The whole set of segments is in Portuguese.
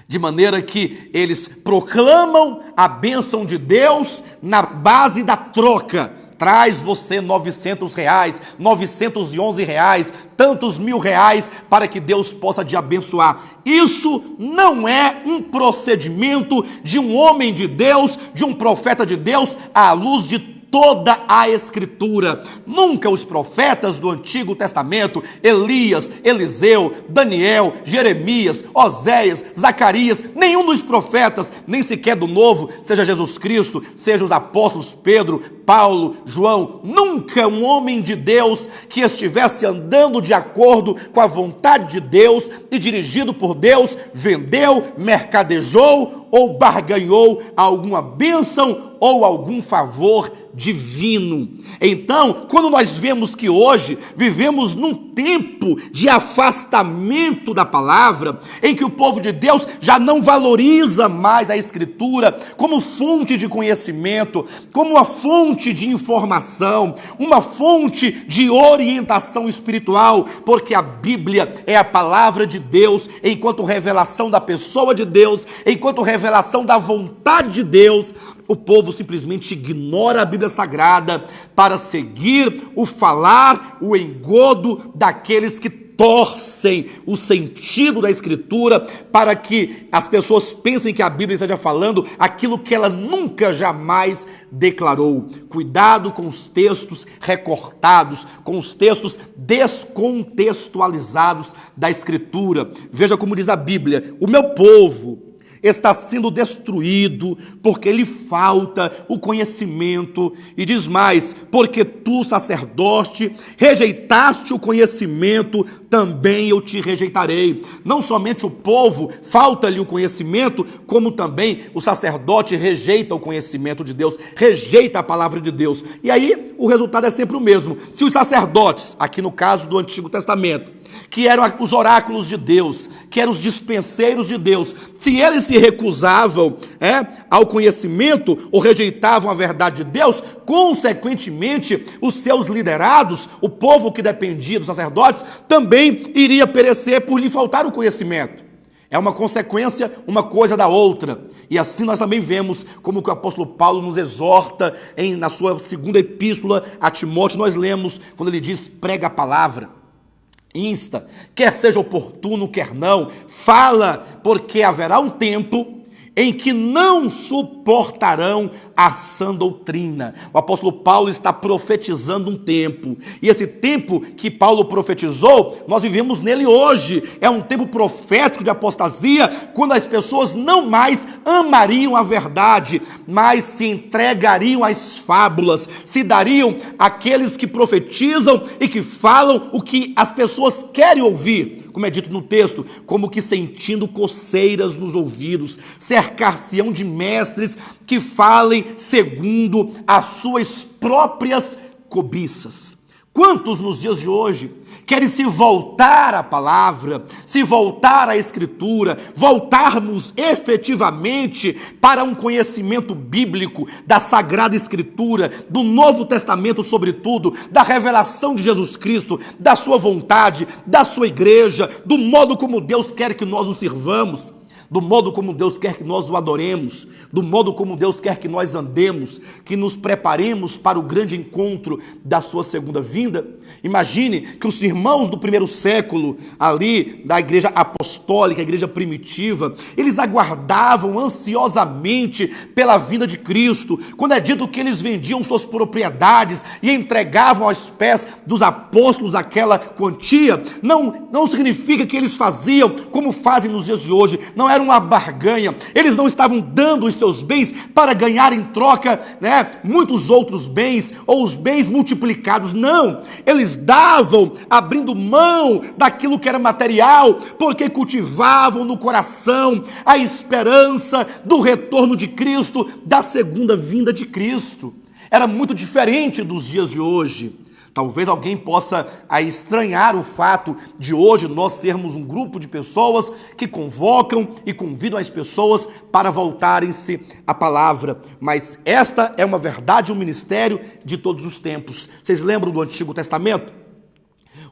de maneira que eles proclamam a bênção de Deus na base da troca. Traz você R$900, R$911, tantos R$1.000, para que Deus possa te abençoar. Isso não é um procedimento de um homem de Deus, de um profeta de Deus, à luz de toda a Escritura. Nunca os profetas do Antigo Testamento, Elias, Eliseu, Daniel, Jeremias, Oséias, Zacarias, nenhum dos profetas, nem sequer do Novo, seja Jesus Cristo, seja os apóstolos Pedro, Paulo, João, nunca um homem de Deus que estivesse andando de acordo com a vontade de Deus e dirigido por Deus, vendeu, mercadejou ou barganhou alguma bênção ou algum favor divino. Então, quando nós vemos que hoje vivemos num tempo de afastamento da palavra, em que o povo de Deus já não valoriza mais a Escritura como fonte de conhecimento, como uma fonte de informação, uma fonte de orientação espiritual, porque a Bíblia é a palavra de Deus, enquanto revelação da pessoa de Deus, enquanto revelação da vontade de Deus, o povo simplesmente ignora a Bíblia Sagrada para seguir o falar, o engodo daqueles que torcem o sentido da Escritura para que as pessoas pensem que a Bíblia esteja falando aquilo que ela nunca, jamais declarou. Cuidado com os textos recortados, com os textos descontextualizados da Escritura. Veja como diz a Bíblia: o meu povo está sendo destruído porque lhe falta o conhecimento. E diz mais: porque tu, sacerdote, rejeitaste o conhecimento, também eu te rejeitarei. Não somente o povo falta-lhe o conhecimento, como também o sacerdote rejeita o conhecimento de Deus, rejeita a palavra de Deus. E aí o resultado é sempre o mesmo. Se os sacerdotes, aqui no caso do Antigo Testamento, que eram os oráculos de Deus, que eram os dispenseiros de Deus, se eles se recusavam ao conhecimento ou rejeitavam a verdade de Deus, consequentemente os seus liderados, o povo que dependia dos sacerdotes, também iria perecer por lhe faltar o conhecimento. É uma consequência, uma coisa da outra. E assim nós também vemos como que o apóstolo Paulo nos exorta na sua segunda epístola a Timóteo. Nós lemos quando ele diz: prega a palavra, insta, quer seja oportuno, quer não, fala, porque haverá um tempo em que não suportarão a sã doutrina. O apóstolo Paulo está profetizando um tempo, e esse tempo que Paulo profetizou, nós vivemos nele hoje. É um tempo profético de apostasia, quando as pessoas não mais amariam a verdade, mas se entregariam às fábulas, se dariam àqueles que profetizam e que falam o que as pessoas querem ouvir, como é dito no texto, como que sentindo coceiras nos ouvidos, cercar-se-ão de mestres que falem segundo as suas próprias cobiças. Quantos nos dias de hoje querem se voltar à palavra, se voltar à Escritura, voltarmos efetivamente para um conhecimento bíblico da Sagrada Escritura, do Novo Testamento sobretudo, da revelação de Jesus Cristo, da sua vontade, da sua igreja, do modo como Deus quer que nós o sirvamos, do modo como Deus quer que nós o adoremos, do modo como Deus quer que nós andemos, que nos preparemos para o grande encontro da sua segunda vinda. Imagine que os irmãos do primeiro século, ali da igreja apostólica, a igreja primitiva, eles aguardavam ansiosamente pela vinda de Cristo. Quando é dito que eles vendiam suas propriedades e entregavam aos pés dos apóstolos aquela quantia, não significa que eles faziam como fazem nos dias de hoje. Não era uma barganha. Eles não estavam dando os seus bens para ganhar em troca, muitos outros bens ou os bens multiplicados. Não, eles davam abrindo mão daquilo que era material, porque cultivavam no coração a esperança do retorno de Cristo, da segunda vinda de Cristo. Era muito diferente dos dias de hoje. Talvez alguém possa estranhar o fato de hoje nós sermos um grupo de pessoas que convocam e convidam as pessoas para voltarem-se à palavra. Mas esta é uma verdade, um ministério de todos os tempos. Vocês lembram do Antigo Testamento?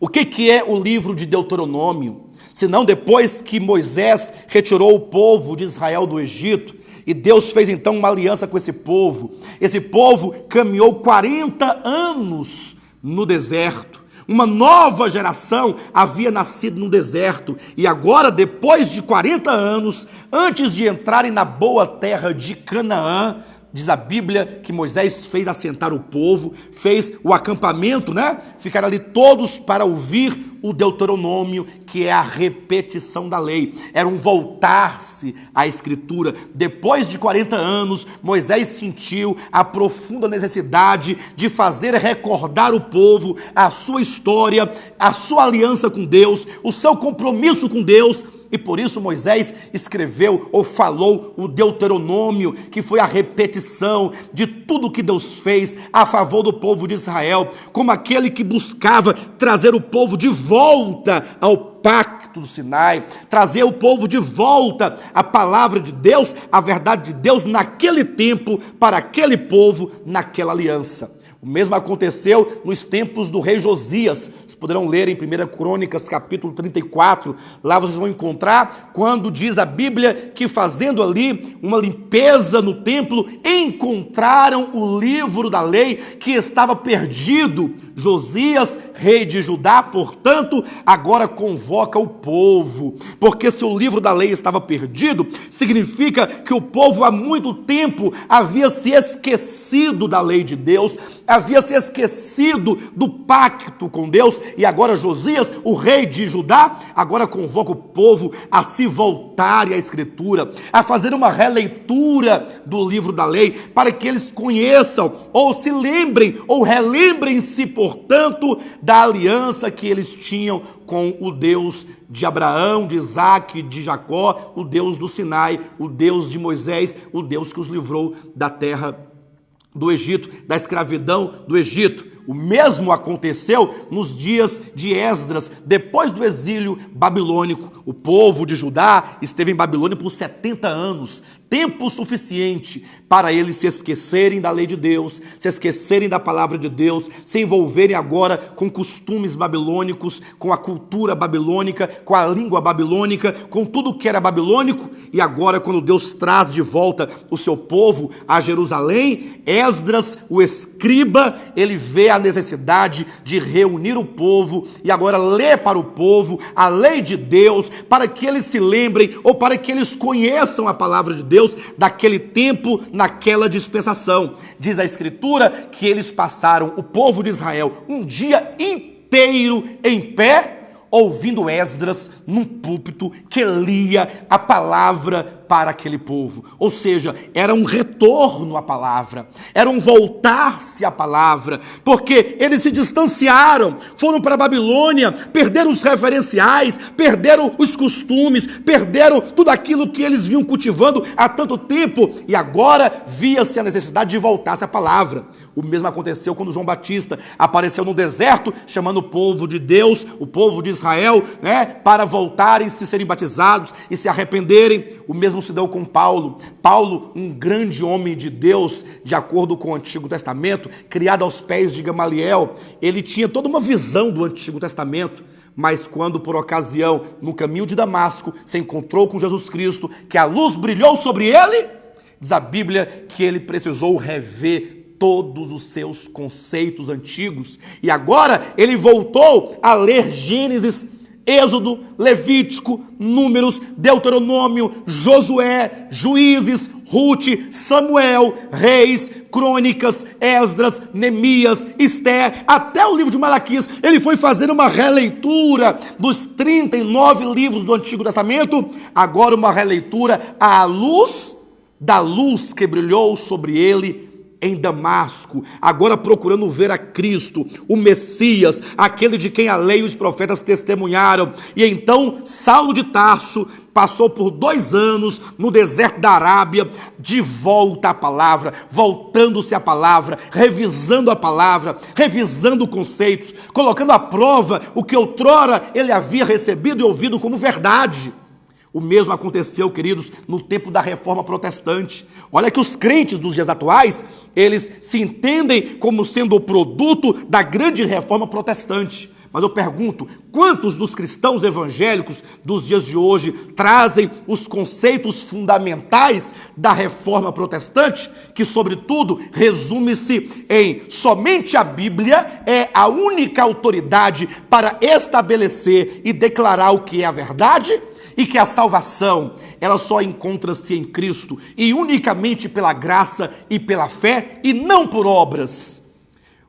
O que é o livro de Deuteronômio? senão depois que Moisés retirou o povo de Israel do Egito, e Deus fez então uma aliança com esse povo. Esse povo caminhou 40 anos no deserto. Uma nova geração havia nascido no deserto, e agora, depois de 40 anos, antes de entrarem na boa terra de Canaã, diz a Bíblia que Moisés fez assentar o povo, fez o acampamento, Ficaram ali todos para ouvir o Deuteronômio, que é a repetição da lei. Era um voltar-se à Escritura. Depois de 40 anos, Moisés sentiu a profunda necessidade de fazer recordar o povo a sua história, a sua aliança com Deus, o seu compromisso com Deus. E por isso Moisés escreveu ou falou o Deuteronômio, que foi a repetição de tudo que Deus fez a favor do povo de Israel, como aquele que buscava trazer o povo de volta ao pacto do Sinai, trazer o povo de volta à palavra de Deus, a verdade de Deus naquele tempo, para aquele povo, naquela aliança. O mesmo aconteceu nos tempos do rei Josias. Vocês poderão ler em 1 Crônicas, capítulo 34. Lá vocês vão encontrar quando diz a Bíblia que, fazendo ali uma limpeza no templo, encontraram o livro da lei que estava perdido. Josias, rei de Judá, portanto, agora convoca o povo, porque se o livro da lei estava perdido, significa que o povo há muito tempo havia se esquecido da lei de Deus, havia se esquecido do pacto com Deus, e agora Josias, o rei de Judá, agora convoca o povo a se voltar à Escritura, a fazer uma releitura do livro da lei, para que eles conheçam, ou se lembrem, ou relembrem-se, portanto, da aliança que eles tinham com o Deus de Abraão, de Isaac, de Jacó, o Deus do Sinai, o Deus de Moisés, o Deus que os livrou da terra do Egito, da escravidão do Egito. O mesmo aconteceu nos dias de Esdras, depois do exílio babilônico. O povo de Judá esteve em Babilônia por 70 anos, tempo suficiente para eles se esquecerem da lei de Deus, se esquecerem da palavra de Deus, se envolverem agora com costumes babilônicos, com a cultura babilônica, com a língua babilônica, com tudo que era babilônico. E agora, quando Deus traz de volta o seu povo a Jerusalém, Esdras, o escriba, ele vê a necessidade de reunir o povo e agora ler para o povo a lei de Deus, para que eles se lembrem, ou para que eles conheçam a palavra de Deus daquele tempo, naquela dispensação. Diz a Escritura que eles passaram, o povo de Israel, um dia inteiro em pé, ouvindo Esdras num púlpito que lia a palavra para aquele povo. Ou seja, era um retorno à palavra, era um voltar-se à palavra, porque eles se distanciaram, foram para a Babilônia, perderam os referenciais, perderam os costumes, perderam tudo aquilo que eles vinham cultivando há tanto tempo, e agora via-se a necessidade de voltar-se à palavra. O mesmo aconteceu quando João Batista apareceu no deserto, chamando o povo de Deus, o povo de Israel, para voltarem, se serem batizados e se arrependerem. O mesmo se deu com Paulo. Paulo, um grande homem de Deus, de acordo com o Antigo Testamento, criado aos pés de Gamaliel, ele tinha toda uma visão do Antigo Testamento, mas quando, por ocasião, no caminho de Damasco, se encontrou com Jesus Cristo, que a luz brilhou sobre ele, diz a Bíblia que ele precisou rever todos os seus conceitos antigos, e agora ele voltou a ler Gênesis, Êxodo, Levítico, Números, Deuteronômio, Josué, Juízes, Ruth, Samuel, Reis, Crônicas, Esdras, Neemias, Esther, até o livro de Malaquias. Ele foi fazer uma releitura dos 39 livros do Antigo Testamento, agora uma releitura à luz da luz que brilhou sobre ele em Damasco, agora procurando ver a Cristo, o Messias, aquele de quem a lei e os profetas testemunharam. E então Saulo de Tarso passou por 2 anos no deserto da Arábia, de volta à palavra, voltando-se à palavra, revisando a palavra, revisando conceitos, colocando à prova o que outrora ele havia recebido e ouvido como verdade. O mesmo aconteceu, queridos, no tempo da Reforma Protestante. Olha que os crentes dos dias atuais, eles se entendem como sendo o produto da grande Reforma Protestante. Mas eu pergunto, quantos dos cristãos evangélicos dos dias de hoje trazem os conceitos fundamentais da reforma protestante, que sobretudo resume-se em somente a Bíblia é a única autoridade para estabelecer e declarar o que é a verdade? E que a salvação, ela só encontra-se em Cristo e unicamente pela graça e pela fé e não por obras.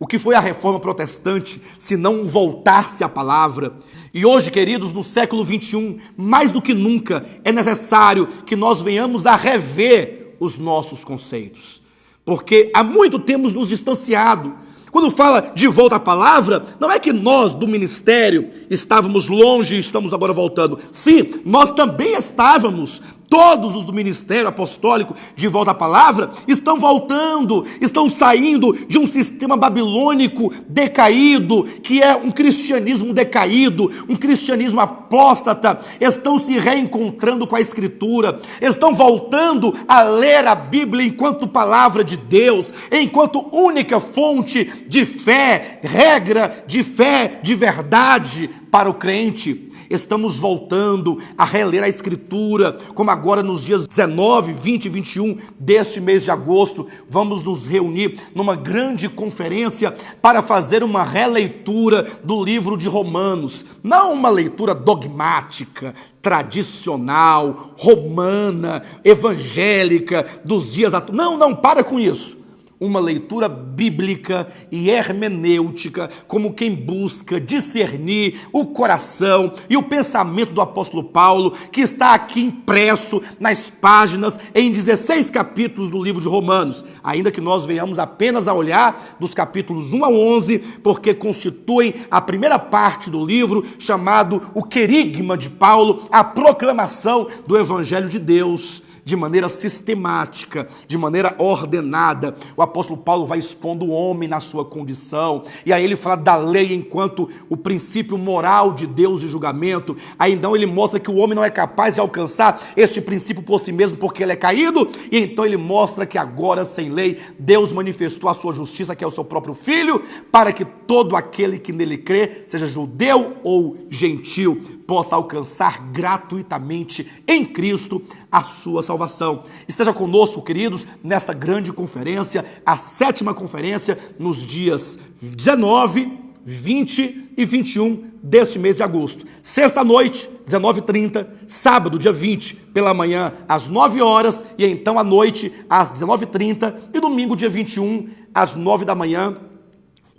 O que foi a reforma protestante, se não voltar-se à palavra? E hoje, queridos, no século 21, mais do que nunca, é necessário que nós venhamos a rever os nossos conceitos. Porque há muito temos nos distanciado. Quando fala de volta à palavra, não é que nós do ministério estávamos longe e estamos agora voltando. Sim, nós também estávamos. Todos os do ministério apostólico de volta à palavra estão voltando, estão saindo de um sistema babilônico decaído, que é um cristianismo decaído, um cristianismo apóstata, estão se reencontrando com a Escritura, estão voltando a ler a Bíblia enquanto palavra de Deus, enquanto única fonte de fé, regra de fé, de verdade para o crente. Estamos voltando a reler a Escritura, como agora nos dias 19, 20 e 21 deste mês de agosto, vamos nos reunir numa grande conferência para fazer uma releitura do livro de Romanos. Não uma leitura dogmática, tradicional, romana, evangélica, dos dias atuais. Não, para com isso. Uma leitura bíblica e hermenêutica, como quem busca discernir o coração e o pensamento do apóstolo Paulo, que está aqui impresso nas páginas, em 16 capítulos do livro de Romanos, ainda que nós venhamos apenas a olhar dos capítulos 1 a 11, porque constituem a primeira parte do livro, chamado o querigma de Paulo, a proclamação do Evangelho de Deus, de maneira sistemática, de maneira ordenada. O apóstolo Paulo vai expondo o homem na sua condição, e aí ele fala da lei enquanto o princípio moral de Deus e julgamento. Aí então ele mostra que o homem não é capaz de alcançar este princípio por si mesmo, porque ele é caído, e então ele mostra que agora, sem lei, Deus manifestou a sua justiça, que é o seu próprio Filho, para que todo aquele que nele crê, seja judeu ou gentil, possa alcançar gratuitamente em Cristo a sua salvação. Esteja conosco, queridos, nesta grande conferência, a 7ª conferência, nos dias 19, 20 e 21 deste mês de agosto. Sexta-noite, 19h30, sábado, dia 20, pela manhã, às 9 horas, e então à noite, às 19h30, e domingo, dia 21, às 9 da manhã,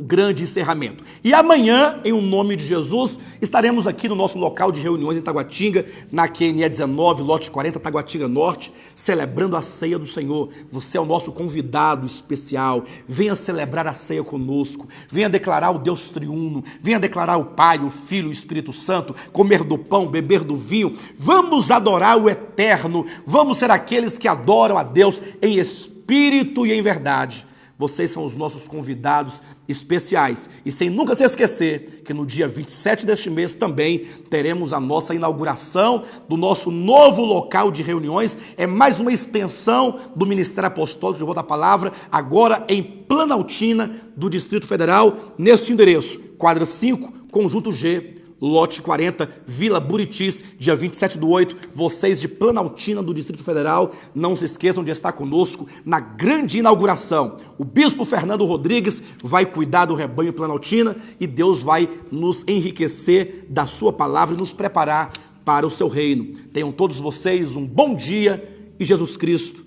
grande encerramento. E amanhã, em o nome de Jesus, estaremos aqui no nosso local de reuniões em Taguatinga, na QNE 19, lote 40, Taguatinga Norte, celebrando a ceia do Senhor. Você é o nosso convidado especial. Venha celebrar a ceia conosco. Venha declarar o Deus triuno. Venha declarar o Pai, o Filho, o Espírito Santo, comer do pão, beber do vinho. Vamos adorar o eterno. Vamos ser aqueles que adoram a Deus em espírito e em verdade. Vocês são os nossos convidados especiais. E sem nunca se esquecer que no dia 27 deste mês também teremos a nossa inauguração do nosso novo local de reuniões. É mais uma extensão do Ministério Apostólico de Volta à Palavra, agora em Planaltina, do Distrito Federal, neste endereço, quadra 5, Conjunto G, lote 40, Vila Buritis, dia 27/8, vocês de Planaltina do Distrito Federal, não se esqueçam de estar conosco na grande inauguração. O Bispo Fernando Rodrigues vai cuidar do rebanho Planaltina e Deus vai nos enriquecer da sua palavra e nos preparar para o seu reino. Tenham todos vocês um bom dia e Jesus Cristo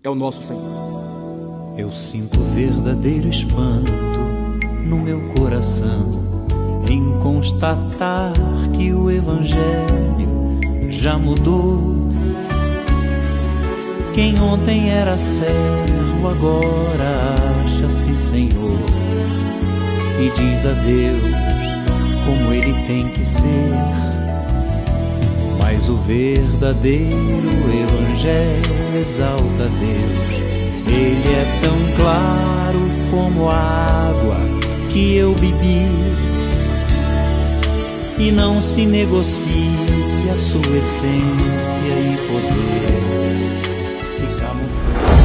é o nosso Senhor. Eu sinto verdadeiro espanto no meu coração em constatar que o Evangelho já mudou. Quem ontem era servo agora acha-se Senhor e diz a Deus como ele tem que ser. Mas o verdadeiro Evangelho exalta Deus. Ele é tão claro como a água que eu bebi, e não se negocia a sua essência e poder se camuflar.